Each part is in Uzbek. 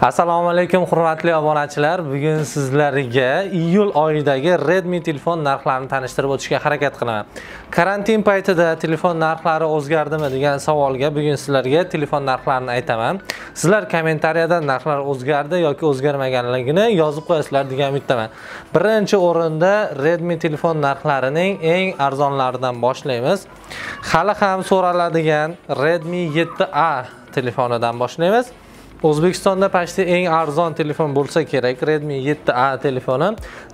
Assalomu alaykum hurmatli obunachilar. Bugun sizlarga iyul oyidagi Redmi telefon narxlarini tanishtirib o'tishga harakat qilaman. Karantin paytida telefon narxlari o'zgardimi degan savolga bugun sizlarga telefon narxlarini aytaman. Sizlar kommentariyada narxlar o'zgardi yoki o'zgarmaganligini yozib qo'yasizlar degan umiddaman. Birinchi o'rinda Redmi telefon narxlarining eng arzonlaridan boshlaymiz. Hali ham so'raladigan Redmi 7A telefonidan boshlaymiz. O'zbekistonda pashti eng arzon telefon bo'lsa kerak Redmi 7A telefoni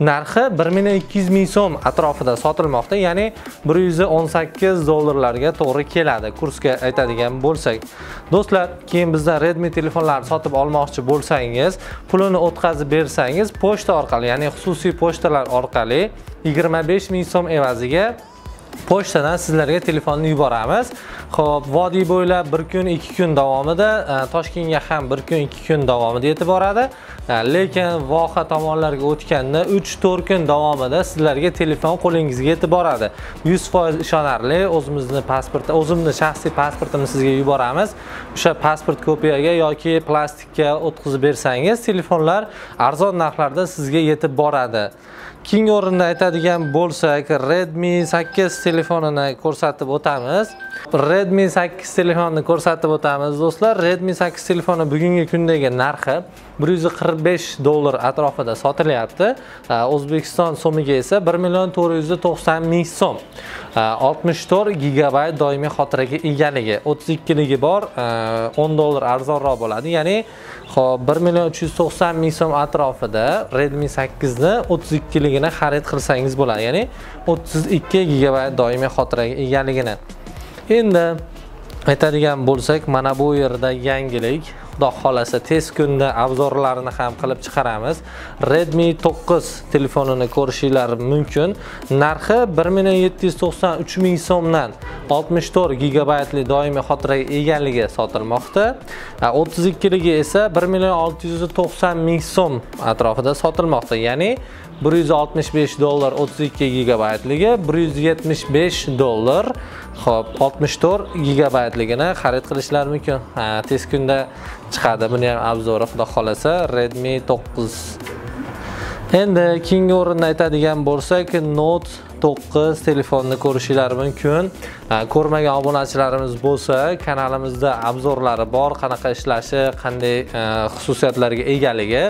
narxi 1.200 ming so'm atrofida sotilmoqda, ya'ni 118 dollarlarga to'g'ri keladi kursga aytadigan bo'lsak. Do'stlar, keyin bizdan Redmi telefonlarni sotib olmoqchi bo'lsangiz, pulini o'tkazib bersangiz, pochta orqali, ya'ni xususiy pochtalar orqali 25 ming so'm evaziga pochtadan sizlarga telefonni yuboramiz. Xo'p, vodiy bo'ylab 1 kun, 2 kun davomida, Toshkentga ham 1 kun, 2 kun davomida yetib boradi. Lekin voha tomonlarga o'tganda 3-4 kun davomida sizlarga telefon qo'lingizga yetib boradi. 100% ishonarli, o'zimni shaxsiy pasportimni sizga yuboramiz. O'sha pasport kopiyaga yoki plastikka o'tkazib bersangiz, telefonlar arzon narxlarda sizga yetib boradi. Keyingi o'rinda aytadigan bo'lsak, Redmi 8 telefonini ko'rsatib o'tamiz. Redmi 8 telefonini ko'rsatib o'tamiz do'stlar. Redmi 8 telefoni bugungi kundagi narxi 145 dollar atrofida sotilyapti. O'zbekiston so'miga esa 1.490 ming so'm. 64 GB doimiy xotiraga egaligi, 32 ligi bor, 10 dollar arzonroq bo'ladi. Ya'ni 1.390 ming so'm atrofida Redmi 8 ni 32 ligini xarid qilsangiz bo'ladi. Ya'ni 32 GB doimiy xotiraga egaligini. Endi aytadigan bo'lsak, mana bu yerda yangilik. Xudo xolasa tez kunda obzorlarini ham qilib chiqaramiz. Redmi 9 telefonini ko'rishinglar mumkin. Narxi 1.793 ming so'mdan 64 GB doimiy xotiraga egaligi sotilmoqda. 32 ligi esa 1.690 ming so'm atrofida sotilmoqda. Ya'ni 165 dollar 32 GB ligi, 175 dollar. Xo'p, 64 GB ligini xarid qilishlar mumkin. Tez kunda chiqadi. Buni ham obzori xudo xolasa Redmi 9. Endi keyingi o'rinda aytadigan bo'lsak, Note 9 telefonni ko'rishinglar mumkin. Ko'rmagan obunachilarimiz bo'lsa, kanalimizda obzorlari bor, qanaqa ishlashi, qanday xususiyatlarga egaligi.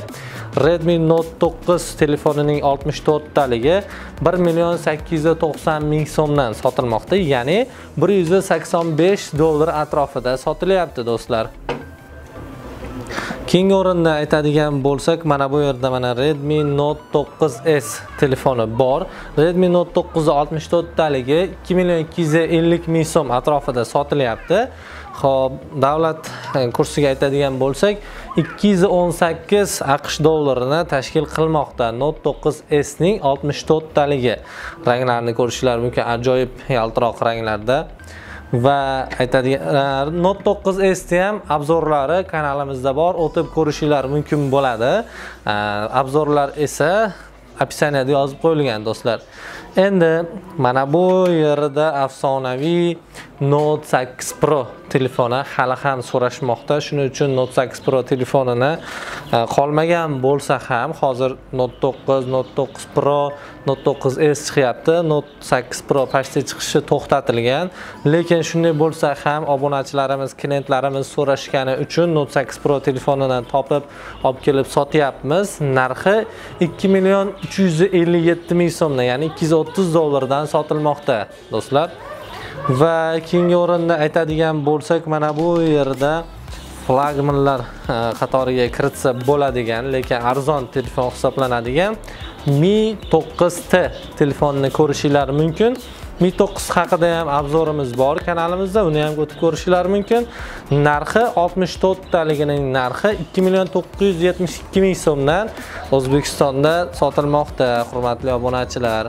Redmi Note 9 telefonining 64 taligi 1.890 ming so'mdan sotilmoqda, ya'ni 185 dollar atrofida sotilyapti do'stlar. Keyingi o'rinda aytadigan bo'lsak, mana bu yerda mana Redmi Note 9S telefoni bor. Redmi Note 9 64 taligi 2.250 ming so'm atrofida sotilyapti. Xo'p, davlat kursiga aytadigan bo'lsak, 218 AQSh dollarini tashkil qilmoqda. Note 9S ning 64 taligi. Ranglarni ko'rishinglar mumkin, ajoyib yaltiroq ranglarda. Va aytadigan Note 9S ham obzorlari kanalimizda bor, o'tib ko'rishinglar mumkin bo'ladi. Obzorlar esa opisaniyada yozib qo'yilgan do'stlar. Endi mana bu yerda afsonaviy Note 8 Pro telefoni hali ham so'rashmoqda. Shuning uchun Note 8 Pro telefonini qolmagan bo'lsa ham hozir Note 9, Note 9 Pro, Note 9S chiqyapti. Note 8 Pro pashta chiqishi to'xtatilgan. Lekin shunday bo'lsa ham obunachilarimiz, klientlarimiz so'rashgani uchun Note 8 Pro telefonini topib olib kelib sotyapmiz. Narxi 2.357 ming so'mdan, ya'ni 230 dollardan sotilmoqda do'stlar. Va keyingi o'rinda aytadigan bo'lsak, mana bu yerda flagmanlar qatoriga kiritsa bo'ladigan, lekin arzon telefon hisoblanadigan Mi 9T telefonni ko'rishinglar mumkin. Mi 9 haqida ham obzorimiz bor kanalimizda, uni ham o'tib ko'rishinglar mumkin. Narxi 64 taligining narxi 2.972 ming so'mdan O'zbekistonda sotilmoqda, hurmatli obunachilar.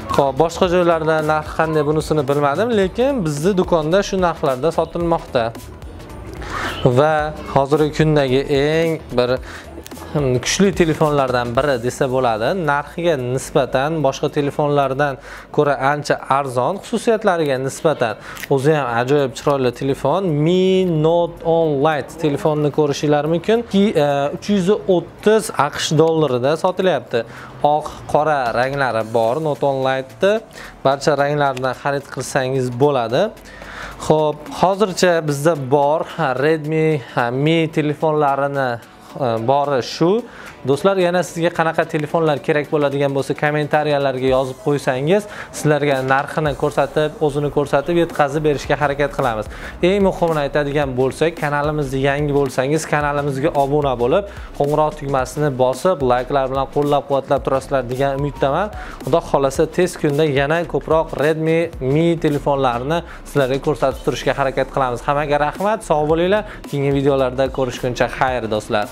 Xo'p, boshqa joylarda narx qanday bunisini bilmadim, lekin bizning do'konda shu narxlarda sotilmoqda. va hozirgi kundagi eng bir kuchli telefonlardan biri desa bo'ladi. Narxiga nisbatan boshqa telefonlardan ko'ra ancha arzon, xususiyatlariga nisbatan o'zi ham ajoyib chiroyli telefon. Mi Note 10 Lite telefonni ko'rishinglar mumkin. 330 AQSh dollarida sotilyapti. Oq, qora ranglari bor Note 10 Lite'da. Barcha ranglardan xarid qilsangiz bo'ladi. Xo'p, hozircha bizda bor Redmi Mi telefonlarini bori shu. Do'stlar, yana sizga qanaqa telefonlar kerak bo'ladigan bo'lsa, kommentariyalarga yozib qo'ysangiz, sizlarga narxini ko'rsatib, o'zini ko'rsatib yetkazib berishga harakat qilamiz. Eng muhimini aytadigan bo'lsak, kanalimizga yangi bo'lsangiz, kanalimizga obuna bo'lib, qo'ng'iroq tugmasini bosib, layklar bilan qo'llab-quvvatlab turasizlar degan umiddaman. Xudo xolasa tez kunda yana ko'proq Redmi Mi telefonlarini sizlarga ko'rsatib turishga harakat qilamiz. Hammaga rahmat, sog' bo'linglar. Keyingi videolarda ko'rishguncha xayr do'stlar.